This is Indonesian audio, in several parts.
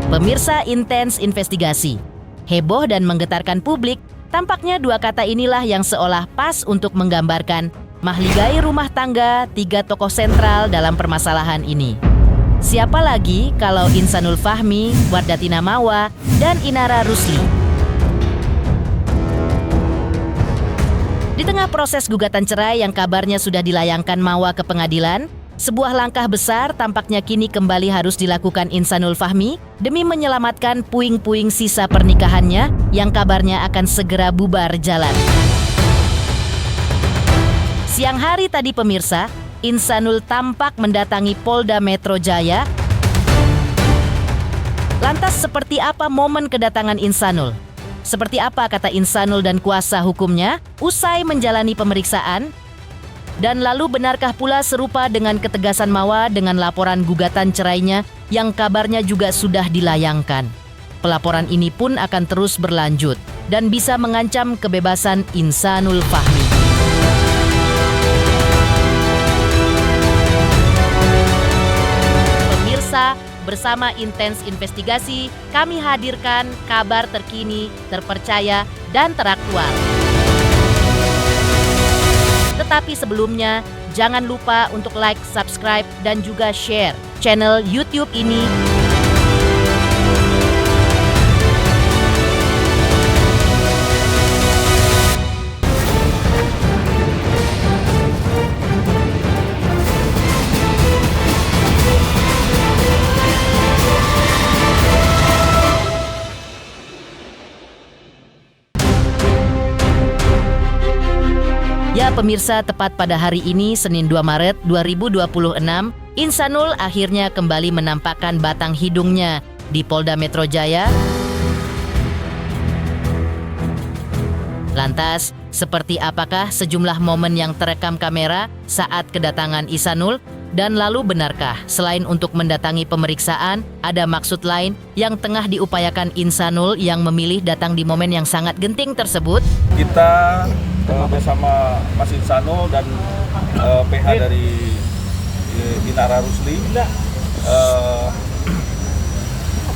Pemirsa Intens Investigasi. Heboh dan menggetarkan publik, tampaknya dua kata inilah yang seolah pas untuk menggambarkan mahligai rumah tangga tiga tokoh sentral dalam permasalahan ini. Siapa lagi kalau Insanul Fahmi, Wardatina Mawa, dan Inara Rusli. Di tengah proses gugatan cerai yang kabarnya sudah dilayangkan Mawa ke pengadilan, sebuah langkah besar tampaknya kini kembali harus dilakukan Insanul Fahmi demi menyelamatkan puing-puing sisa pernikahannya yang kabarnya akan segera bubar jalan. Siang hari tadi pemirsa, Insanul tampak mendatangi Polda Metro Jaya. Lantas seperti apa momen kedatangan Insanul? Seperti apa kata Insanul dan kuasa hukumnya usai menjalani pemeriksaan? Dan lalu benarkah pula serupa dengan ketegasan Mawa dengan laporan gugatan cerainya yang kabarnya juga sudah dilayangkan? Pelaporan ini pun akan terus berlanjut dan bisa mengancam kebebasan Insanul Fahmi. Pemirsa, bersama Intens Investigasi, kami hadirkan kabar terkini, terpercaya, dan teraktual. Tetapi sebelumnya, jangan lupa untuk like, subscribe, dan juga share channel YouTube ini. Ya pemirsa, tepat pada hari ini, Senin 2 Maret 2026, Insanul akhirnya kembali menampakkan batang hidungnya di Polda Metro Jaya. Lantas, seperti apakah sejumlah momen yang terekam kamera saat kedatangan Insanul? Dan lalu benarkah selain untuk mendatangi pemeriksaan, ada maksud lain yang tengah diupayakan Insanul yang memilih datang di momen yang sangat genting tersebut? Kita bersama Mas Insanul dan PH dari Inara Rusli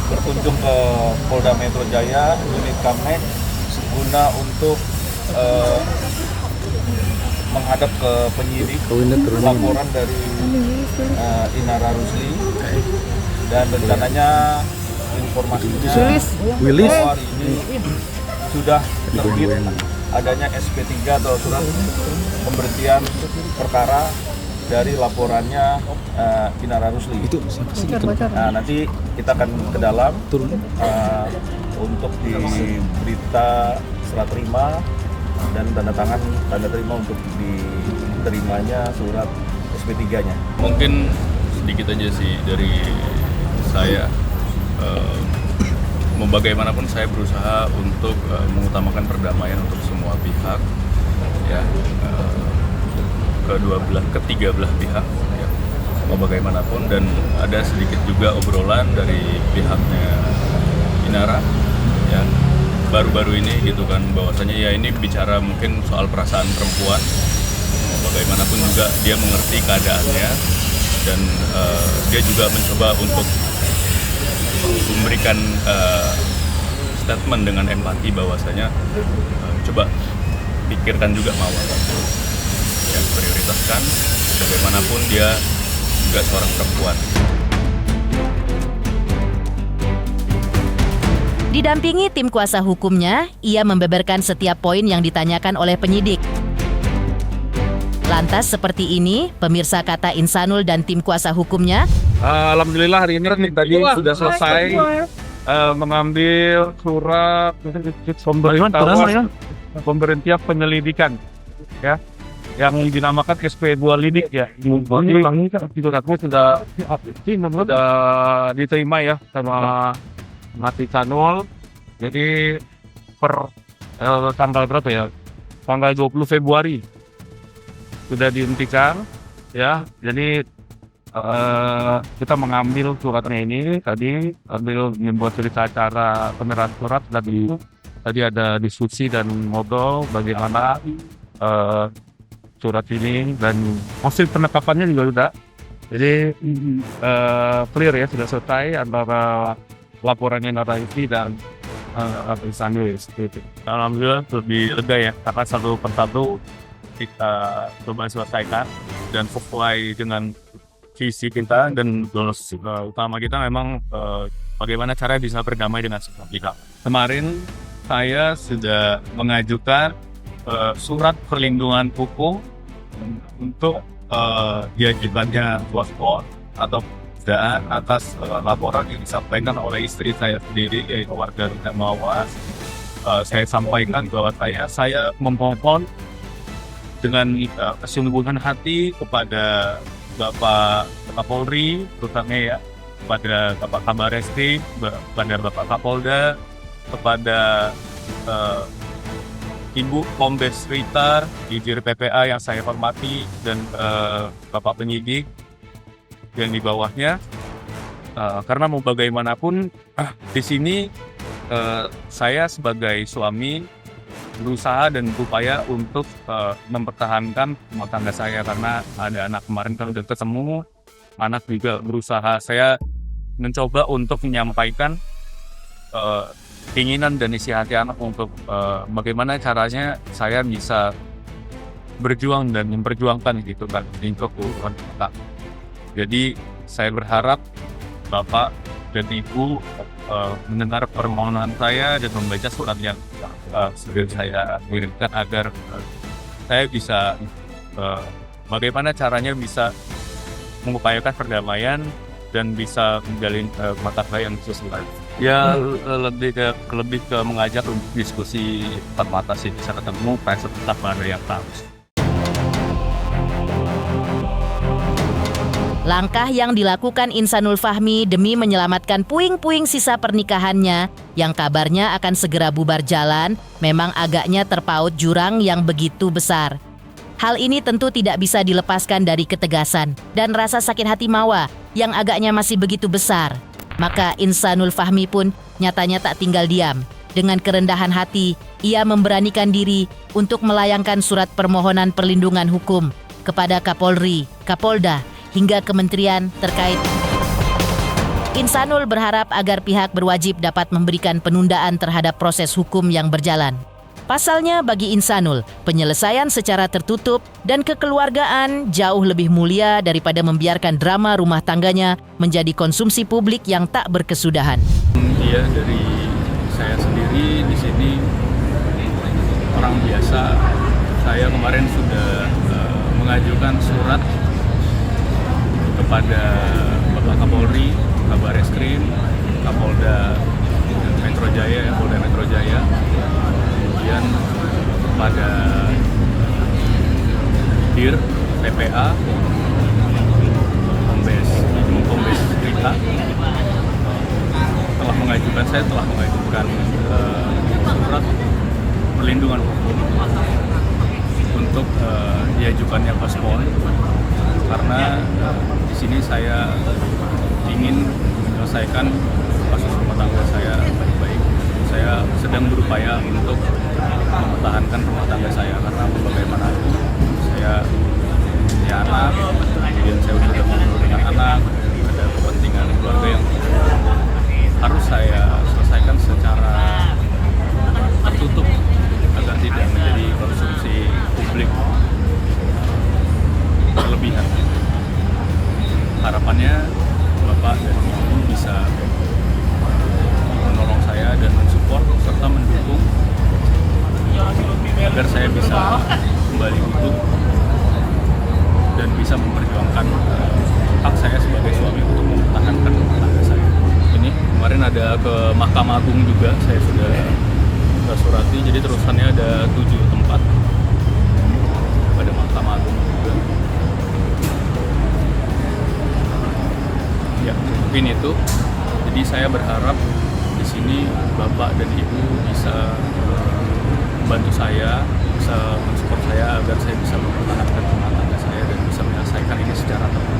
berkunjung ke Polda Metro Jaya, unit Kamnek, guna untuk menghadap ke penyidik laporan dari Inara Rusli, dan rencananya informasinya bahwa hari ini sudah terbit adanya SP3 atau surat pemberhentian perkara dari laporannya Inara Rusli. Nah, nanti kita akan ke dalam untuk di berita serah terima dan tanda terima untuk diterimanya surat SP3-nya. Mungkin sedikit aja sih dari saya. Mau bagaimanapun saya berusaha untuk mengutamakan perdamaian untuk semua pihak, ya, ketiga belah pihak, ya, mau bagaimanapun. Dan ada sedikit juga obrolan dari pihaknya Inara, ya, baru-baru ini gitu kan, bahwasanya ya ini bicara mungkin soal perasaan perempuan. Bagaimanapun juga dia mengerti keadaannya, dan dia juga mencoba untuk memberikan statement dengan empati bahwasanya coba pikirkan juga Mawa, yang prioritaskan bagaimanapun dia juga seorang perempuan. Didampingi tim kuasa hukumnya, ia membeberkan setiap poin yang ditanyakan oleh penyidik. Lantas seperti ini, pemirsa kata Insanul dan tim kuasa hukumnya. Alhamdulillah hari ini tadi sudah selesai mengambil surat pemberhentian penyelidikan, ya, yang dinamakan SP2 lidik, ya. Suratnya sudah diterima ya sama Mas Insanul. Jadi per tanggal berapa ya? Tanggal 20 Februari sudah dihentikan, ya. Jadi kita mengambil suratnya ini tadi, membuat cerita acara penyerahan surat. Tadi ada diskusi dan ngobrol bagaimana surat ini, dan hasil penetapannya juga sudah. Jadi clear ya, sudah selesai antara laporannya Naraisi dan Insanul seperti itu. Alhamdulillah lebih lega ya, karena satu persatu kita coba selesaikan dan sesuai dengan visi kita, dan goals utama kita memang bagaimana cara bisa berdamai dengan semua pihak. Kemarin saya sudah mengajukan surat perlindungan hukum untuk diajukannya paspor atau penundaan atas laporan yang disampaikan oleh istri saya sendiri, yaitu warga Rita Mawas. Saya sampaikan bahwa saya memohon dengan kesungguhan hati kepada Bapak Kapolri, terutama ya, kepada Bapak Kabar Eskrim, kepada Bapak Kapolda, kepada Ibu Kombes Rita, Dirjen PPA yang saya hormati, dan Bapak penyidik yang di bawahnya, karena mau bagaimanapun di sini saya sebagai suami berusaha dan berupaya untuk mempertahankan rumah tangga saya, karena ada anak kemarin kan udah ketemu, anak juga berusaha. Saya mencoba untuk menyampaikan keinginan dan isi hati anak untuk bagaimana caranya saya bisa berjuang dan memperjuangkan gitu kan untuk kebutuhan kita. Jadi saya berharap Bapak dan Ibu mendengar permohonan saya dan membaca surat yang sudah saya kirimkan, agar saya bisa bagaimana caranya bisa mengupayakan perdamaian dan bisa menjalin rumah tangga yang sesuai. Ya lebih ke mengajak untuk diskusi empat mata sih, bisa ketemu, pengen tetap ada yang tahu. Langkah yang dilakukan Insanul Fahmi demi menyelamatkan puing-puing sisa pernikahannya yang kabarnya akan segera bubar jalan memang agaknya terpaut jurang yang begitu besar. Hal ini tentu tidak bisa dilepaskan dari ketegasan dan rasa sakit hati Mawa yang agaknya masih begitu besar. Maka Insanul Fahmi pun nyatanya tak tinggal diam. Dengan kerendahan hati, ia memberanikan diri untuk melayangkan surat permohonan perlindungan hukum kepada Kapolri, Kapolda, hingga kementerian terkait. Insanul berharap agar pihak berwajib dapat memberikan penundaan terhadap proses hukum yang berjalan. Pasalnya bagi Insanul, penyelesaian secara tertutup dan kekeluargaan jauh lebih mulia daripada membiarkan drama rumah tangganya menjadi konsumsi publik yang tak berkesudahan. Iya, dari saya sendiri di sini orang biasa. Saya kemarin sudah mengajukan surat kepada Bapak Kapolri, Kabar Eskrim, Kapolda Metro Jaya, Polda Metro Jaya, kemudian kepada Dir PPA, Kombes Rita, saya telah mengajukan surat perlindungan hukum untuk diajukannya paspor, karena di sini saya ingin menyelesaikan kasus rumah tangga saya baik-baik. Saya sedang berupaya untuk mempertahankan rumah tangga saya, karena bagaimanapun saya punya anak, kemudian saya sudah ngobrol dengan anak, ada kepentingan keluarga yang harus saya selesaikan secara tertutup agar tidak menjadi konsumsi publik berlebihan. Harapannya Bapak dan Ibu bisa menolong saya dan mensupport serta mendukung agar saya bisa kembali utuh dan bisa memperjuangkan hak saya sebagai suami untuk mempertahankan rumah tangga saya. Ini kemarin ada ke Mahkamah Agung juga, saya sudah surati, jadi terusannya ada 7 tempat pada Mahkamah Agung juga. Ya, mungkin itu. Jadi saya berharap di sini Bapak dan Ibu bisa membantu saya, bisa mensupport saya agar saya bisa mempertahankan rumah tangga saya dan bisa menyelesaikan ini secara terbuka.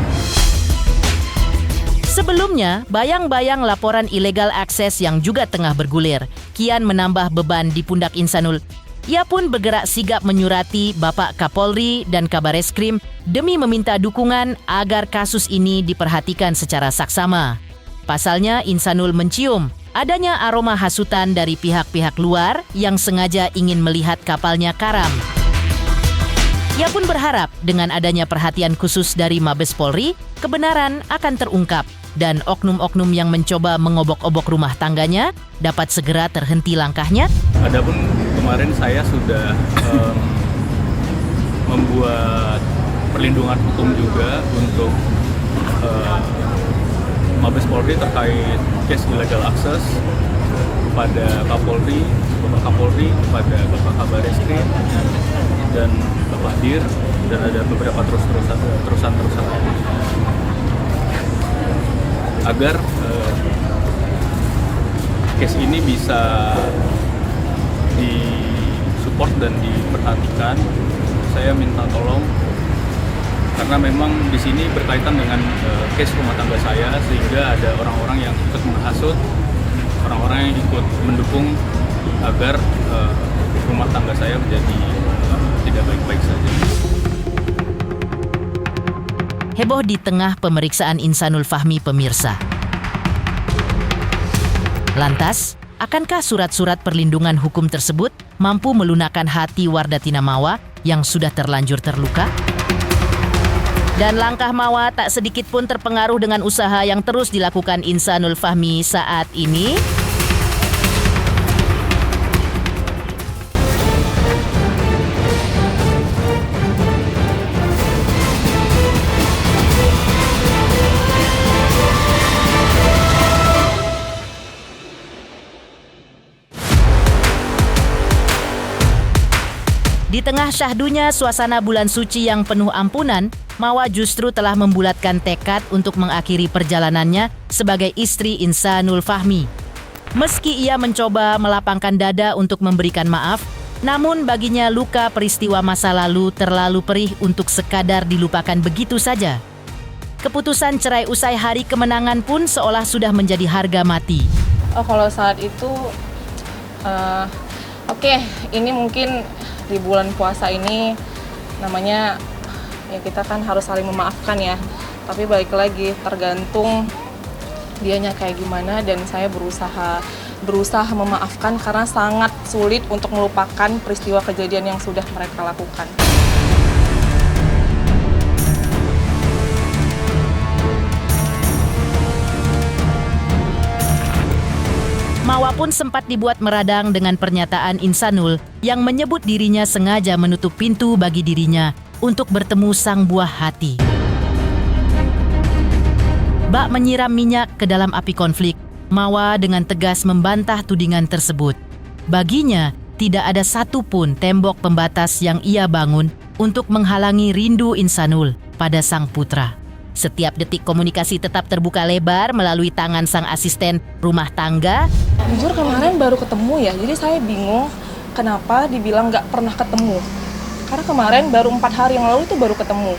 Sebelumnya, bayang-bayang laporan illegal access yang juga tengah bergulir kian menambah beban di pundak Insanul. Ia pun bergerak sigap menyurati Bapak Kapolri dan Kabar Eskrim demi meminta dukungan agar kasus ini diperhatikan secara saksama. Pasalnya, Insanul mencium adanya aroma hasutan dari pihak-pihak luar yang sengaja ingin melihat kapalnya karam. Ia pun berharap dengan adanya perhatian khusus dari Mabes Polri, kebenaran akan terungkap dan oknum-oknum yang mencoba mengobok-obok rumah tangganya dapat segera terhenti langkahnya. Adapun kemarin saya sudah membuat perlindungan hukum juga untuk Mabes Polri terkait case illegal access kepada Kapolri, Bapak Kapolri, kepada Bapak Kabar Eskrim dan Bapak Dir, dan ada beberapa terusan agar case ini bisa disupport dan diperhatikan. Saya minta tolong karena memang di sini berkaitan dengan case rumah tangga saya, sehingga ada orang-orang yang ikut menghasut, orang-orang yang ikut mendukung agar rumah tangga saya menjadi tidak baik-baik saja. Heboh di tengah pemeriksaan Insanul Fahmi, pemirsa. Lantas, akankah surat-surat perlindungan hukum tersebut mampu melunakkan hati Wardatina Mawa yang sudah terlanjur terluka? Dan langkah Mawa tak sedikit pun terpengaruh dengan usaha yang terus dilakukan Insanul Fahmi saat ini. Di tengah syahdunya suasana bulan suci yang penuh ampunan, Mawa justru telah membulatkan tekad untuk mengakhiri perjalanannya sebagai istri Insanul Fahmi. Meski ia mencoba melapangkan dada untuk memberikan maaf, namun baginya luka peristiwa masa lalu terlalu perih untuk sekadar dilupakan begitu saja. Keputusan cerai usai hari kemenangan pun seolah sudah menjadi harga mati. Kalau saat itu, ini mungkin di bulan puasa ini namanya ya kita kan harus saling memaafkan ya. Tapi balik lagi tergantung dianya kayak gimana, dan saya berusaha memaafkan karena sangat sulit untuk melupakan peristiwa kejadian yang sudah mereka lakukan. Mawa pun sempat dibuat meradang dengan pernyataan Insanul yang menyebut dirinya sengaja menutup pintu bagi dirinya untuk bertemu sang buah hati. Bak menyiram minyak ke dalam api konflik, Mawa dengan tegas membantah tudingan tersebut. Baginya, tidak ada satupun tembok pembatas yang ia bangun untuk menghalangi rindu Insanul pada sang putra. Setiap detik komunikasi tetap terbuka lebar melalui tangan sang asisten rumah tangga. Jujur kemarin baru ketemu ya, jadi saya bingung kenapa dibilang nggak pernah ketemu. Karena kemarin baru 4 hari yang lalu itu baru ketemu.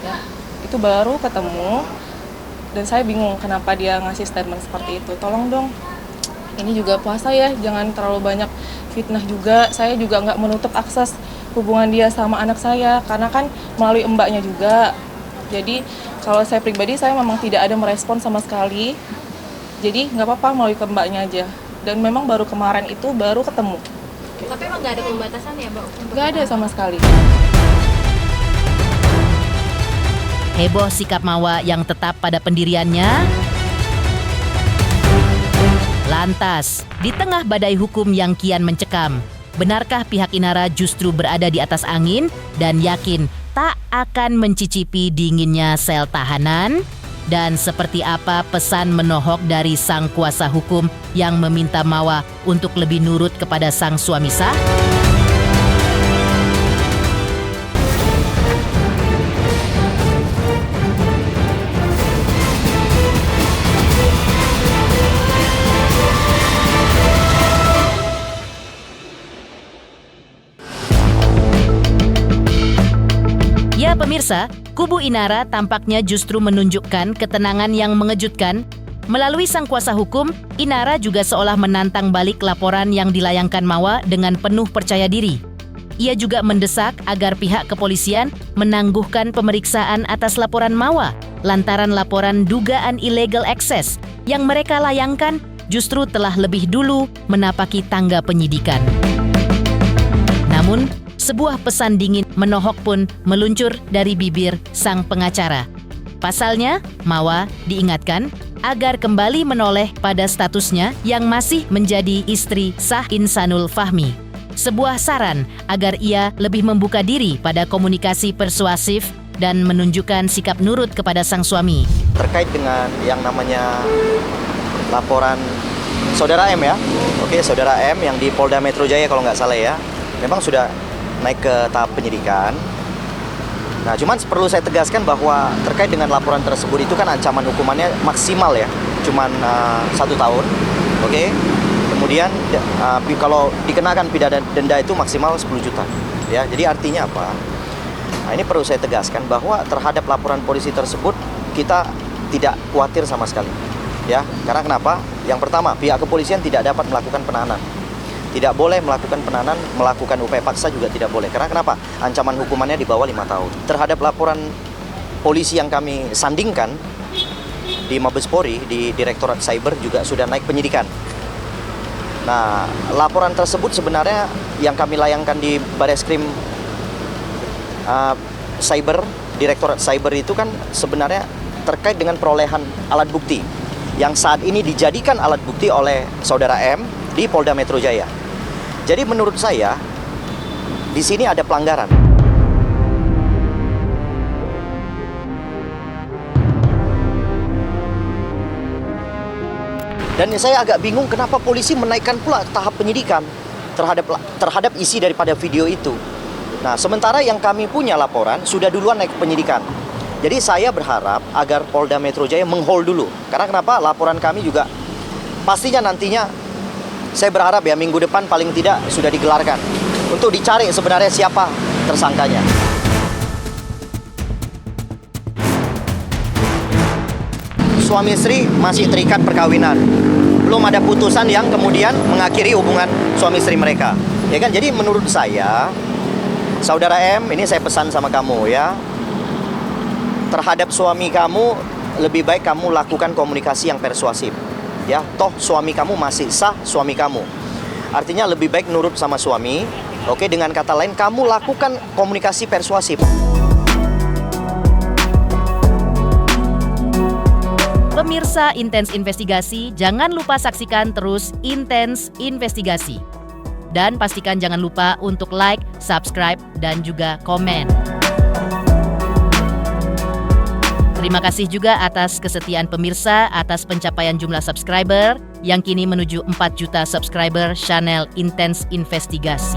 Ya, itu baru ketemu dan saya bingung kenapa dia ngasih statement seperti itu. Tolong dong, ini juga puasa ya, jangan terlalu banyak fitnah juga. Saya juga nggak menutup akses hubungan dia sama anak saya, karena kan melalui mbaknya juga. Jadi kalau saya pribadi, saya memang tidak ada merespon sama sekali. Jadi nggak apa-apa melalui ke mbaknya aja. Dan memang baru kemarin itu baru ketemu. Tapi emang nggak ada pembatasan ya, Mbak? Nggak ada sama sekali. Heboh sikap Mawa yang tetap pada pendiriannya. Lantas, di tengah badai hukum yang kian mencekam, benarkah pihak Inara justru berada di atas angin dan yakin tak akan mencicipi dinginnya sel tahanan? Dan seperti apa pesan menohok dari sang kuasa hukum yang meminta Mawa untuk lebih nurut kepada sang suami sah? Ya pemirsa, kubu Inara tampaknya justru menunjukkan ketenangan yang mengejutkan. Melalui sang kuasa hukum, Inara juga seolah menantang balik laporan yang dilayangkan Mawa dengan penuh percaya diri. Ia juga mendesak agar pihak kepolisian menangguhkan pemeriksaan atas laporan Mawa lantaran laporan dugaan illegal access yang mereka layangkan justru telah lebih dulu menapaki tangga penyidikan. Namun, sebuah pesan dingin menohok pun meluncur dari bibir sang pengacara. Pasalnya, Mawa diingatkan agar kembali menoleh pada statusnya yang masih menjadi istri sah Insanul Fahmi. Sebuah saran agar ia lebih membuka diri pada komunikasi persuasif dan menunjukkan sikap nurut kepada sang suami. Terkait dengan yang namanya laporan Saudara M ya, oke, Saudara M yang di Polda Metro Jaya kalau nggak salah ya, memang sudah naik ke tahap penyidikan. Nah, cuman perlu saya tegaskan bahwa terkait dengan laporan tersebut itu kan ancaman hukumannya maksimal ya, cuman 1 tahun, oke. Kemudian kalau dikenakan pidana denda itu maksimal 10 juta, ya. Jadi artinya apa? Nah, ini perlu saya tegaskan bahwa terhadap laporan polisi tersebut kita tidak khawatir sama sekali, ya. Karena kenapa? Yang pertama, pihak kepolisian tidak dapat melakukan penahanan. Tidak boleh melakukan penahanan, melakukan upaya paksa juga tidak boleh. Karena kenapa? Ancaman hukumannya di bawah 5 tahun. Terhadap laporan polisi yang kami sandingkan di Mabes Polri, di Direktorat Cyber juga sudah naik penyidikan. Nah, laporan tersebut sebenarnya yang kami layangkan di Bareskrim Cyber, Direktorat Cyber itu kan sebenarnya terkait dengan perolehan alat bukti yang saat ini dijadikan alat bukti oleh Saudara M di Polda Metro Jaya. Jadi menurut saya di sini ada pelanggaran. Dan saya agak bingung kenapa polisi menaikkan pula tahap penyidikan terhadap isi daripada video itu. Nah, sementara yang kami punya laporan sudah duluan naik penyidikan. Jadi saya berharap agar Polda Metro Jaya menghold dulu. Karena kenapa? Laporan kami juga pastinya nantinya saya berharap ya minggu depan paling tidak sudah digelarkan untuk dicari sebenarnya siapa tersangkanya. Suami istri masih terikat perkawinan. Belum ada putusan yang kemudian mengakhiri hubungan suami istri mereka. Ya kan? Jadi menurut saya, Saudara M, ini saya pesan sama kamu ya. Terhadap suami kamu, lebih baik kamu lakukan komunikasi yang persuasif. Ya, toh suami kamu masih sah suami kamu. Artinya lebih baik nurut sama suami. Oke, dengan kata lain kamu lakukan komunikasi persuasif. Pemirsa Intens Investigasi, jangan lupa saksikan terus Intens Investigasi. Dan pastikan jangan lupa untuk like, subscribe, dan juga komen. Terima kasih juga atas kesetiaan pemirsa atas pencapaian jumlah subscriber yang kini menuju 4 juta subscriber channel Intens Investigasi.